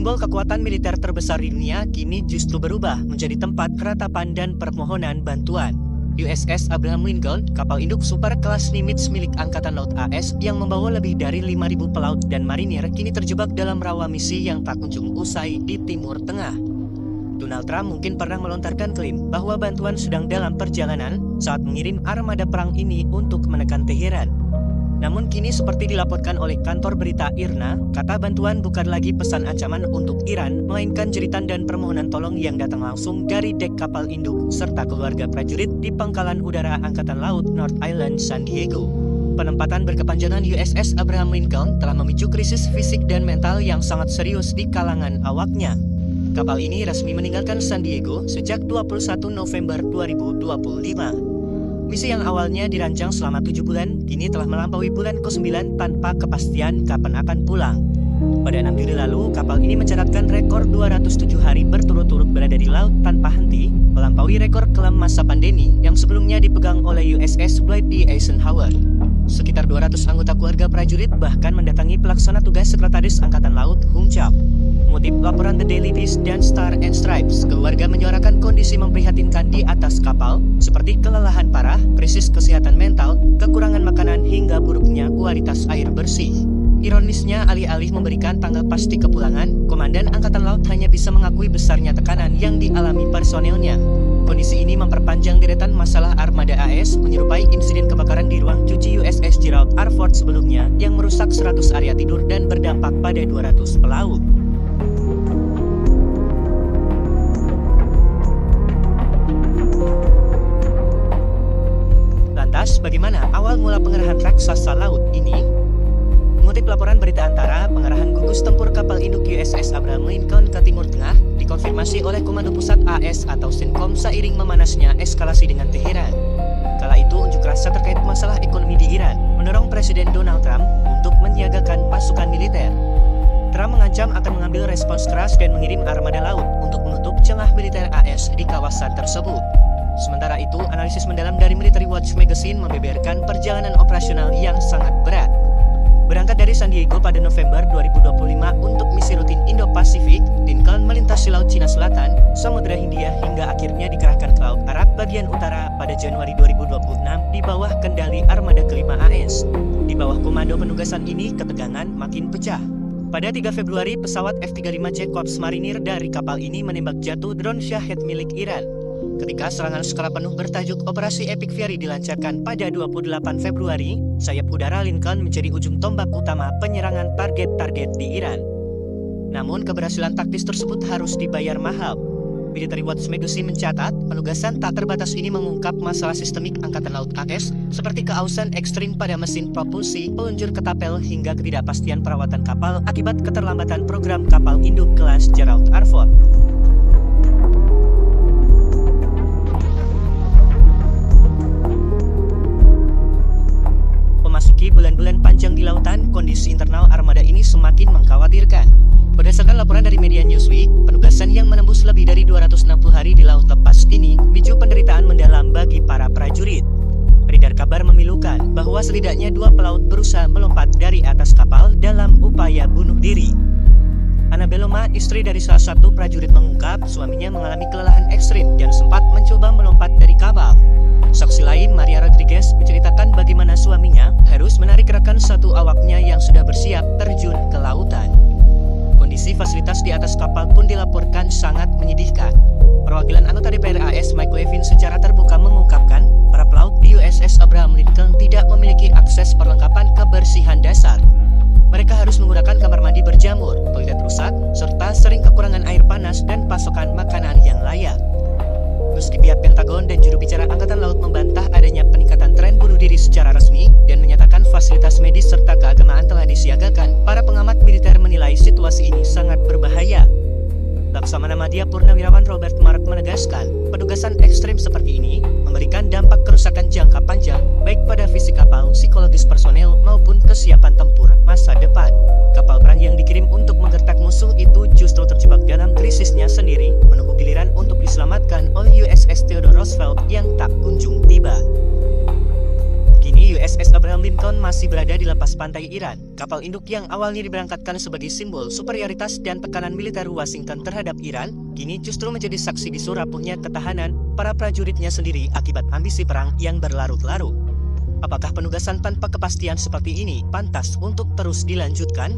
Simbol kekuatan militer terbesar di dunia kini justru berubah menjadi tempat ratapan dan permohonan bantuan. USS Abraham Lincoln, kapal induk super kelas Nimitz milik Angkatan Laut AS yang membawa lebih dari 5.000 pelaut dan marinir kini terjebak dalam rawa misi yang tak kunjung usai di Timur Tengah. Donald Trump mungkin pernah melontarkan klaim bahwa bantuan sedang dalam perjalanan saat mengirim armada perang ini untuk menekan Teheran. Namun kini seperti dilaporkan oleh kantor berita IRNA, kata bantuan bukan lagi pesan ancaman untuk Iran, melainkan jeritan dan permohonan tolong yang datang langsung dari dek kapal induk serta keluarga prajurit di Pangkalan Udara Angkatan Laut North Island, San Diego. Penempatan berkepanjangan USS Abraham Lincoln telah memicu krisis fisik dan mental yang sangat serius di kalangan awaknya. Kapal ini resmi meninggalkan San Diego sejak 21 November 2025. Misi yang awalnya dirancang selama 7 bulan, kini telah melampaui bulan ke-9 tanpa kepastian kapan akan pulang. Pada 6 Juli lalu, kapal ini mencatatkan rekor 207 hari berturut-turut berada di laut tanpa henti, melampaui rekor kelam masa pandemi yang sebelumnya dipegang oleh USS Dwight D. Eisenhower. Sekitar 200 anggota keluarga prajurit bahkan mendatangi pelaksana tugas Sekretaris Angkatan Laut, Hung Chau. Mengutip laporan The Daily Beast dan Star and Stripes, keluarga menyuarakan kondisi memprihatinkan di atas kapal, seperti kelelahan parah, krisis kesehatan mental, kekurangan makanan, hingga buruknya kualitas air bersih. Ironisnya, alih-alih memberikan tanggal pasti kepulangan, Komandan Angkatan Laut hanya bisa mengakui besarnya tekanan yang dialami personelnya. Kondisi ini memperpanjang deretan masalah armada AS, menyerupai insiden kebakaran di ruang cuci USS Gerald R. Ford sebelumnya yang merusak 100 area tidur dan berdampak pada 200 pelaut. Lantas, bagaimana awal mula pengerahan raksasa laut ini? Mengutip laporan berita Antara, pengerahan gugus tempur kapal induk USS Abraham Lincoln ke Timur Tengah dikonfirmasi oleh Komando Pusat AS atau CENTCOM seiring memanasnya eskalasi dengan Teheran. Kala itu, unjuk rasa terkait masalah ekonomi di Iran mendorong Presiden Donald Trump untuk menyiagakan pasukan militer. Trump mengancam akan mengambil respons keras dan mengirim armada laut untuk menutup celah militer AS di kawasan tersebut. Sementara itu, analisis mendalam dari Military Watch Magazine membeberkan perjalanan operasional yang sangat berat. Berangkat dari San Diego pada November 2025 untuk misi rutin Indo-Pasifik, Lincoln melintasi Laut Cina Selatan, Samudra Hindia hingga akhirnya dikerahkan ke Laut Arab bagian utara pada Januari 2026 di bawah kendali armada kelima AS. Di bawah komando penugasan ini, ketegangan makin pecah. Pada 3 Februari, pesawat F-35C Korps Marinir dari kapal ini menembak jatuh drone Shahed milik Iran. Ketika serangan skala penuh bertajuk Operasi Epic Fury dilancarkan pada 28 Februari, sayap udara Lincoln menjadi ujung tombak utama penyerangan target-target di Iran. Namun keberhasilan taktis tersebut harus dibayar mahal. Military Watch Magazine mencatat, penugasan tak terbatas ini mengungkap masalah sistemik Angkatan Laut AS seperti keausan ekstrim pada mesin propulsi, peluncur ketapel hingga ketidakpastian perawatan kapal akibat keterlambatan program kapal induk kelas Gerald R. Ford. Memasuki bulan-bulan panjang di lautan, kondisi internal armada ini semakin mengkhawatirkan. Berdasarkan laporan dari media Newsweek, penugasan yang menembus lebih dari 260 hari di laut lepas ini memicu penderitaan mendalam bagi para prajurit. Beredar kabar memilukan bahwa setidaknya 2 pelaut berusaha melompat dari atas kapal dalam upaya bunuh diri. Ana Beloma, istri dari salah satu prajurit, mengungkap suaminya mengalami kelelahan ekstrim dan sempat mencoba melompat dari kapal. Saksi lain, Maria Rodriguez, menceritakan bagaimana suaminya harus menarik rekan satu awaknya yang sudah bersiap terjun ke lautan. Kondisi fasilitas di atas kapal pun dilaporkan sangat menyedihkan. Perwakilan anggota DPR AS Mike Levin secara terbuka mengungkapkan, para pelaut di USS Abraham Lincoln tidak memiliki akses perlengkapan kebersihan dasar. Mereka harus menggunakan kamar mandi berjamur, toilet rusak, serta sering kekurangan air panas dan pasokan makanan yang layak. Meski pihak Pentagon dan juru bicara Angkatan Laut membantah adanya peningkatan tren bunuh diri secara resmi dan menyatakan fasilitas medis serta keagamaan telah disiagakan, para pengamat militer menilai situasi ini sangat berbahaya. Laksamana Madya Purnawirawan Robert Mark menegaskan, penugasan ekstrim seperti ini memberikan dampak kerusakan jangka panjang baik pada fisik kapal, psikologis personel, maupun kesiapan tempur masa depan. Kapal perang yang dikirim untuk menggertak musuh itu justru terjebak dalam krisisnya sendiri, menunggu giliran untuk diselamatkan oleh USS Theodore Roosevelt yang tak kunjung tiba. Kini USS Abraham Lincoln masih berada di lepas pantai Iran. Kapal induk yang awalnya diberangkatkan sebagai simbol superioritas dan tekanan militer Washington terhadap Iran, kini justru menjadi saksi bisu rapuhnya ketahanan para prajuritnya sendiri akibat ambisi perang yang berlarut-larut. Apakah penugasan tanpa kepastian seperti ini pantas untuk terus dilanjutkan?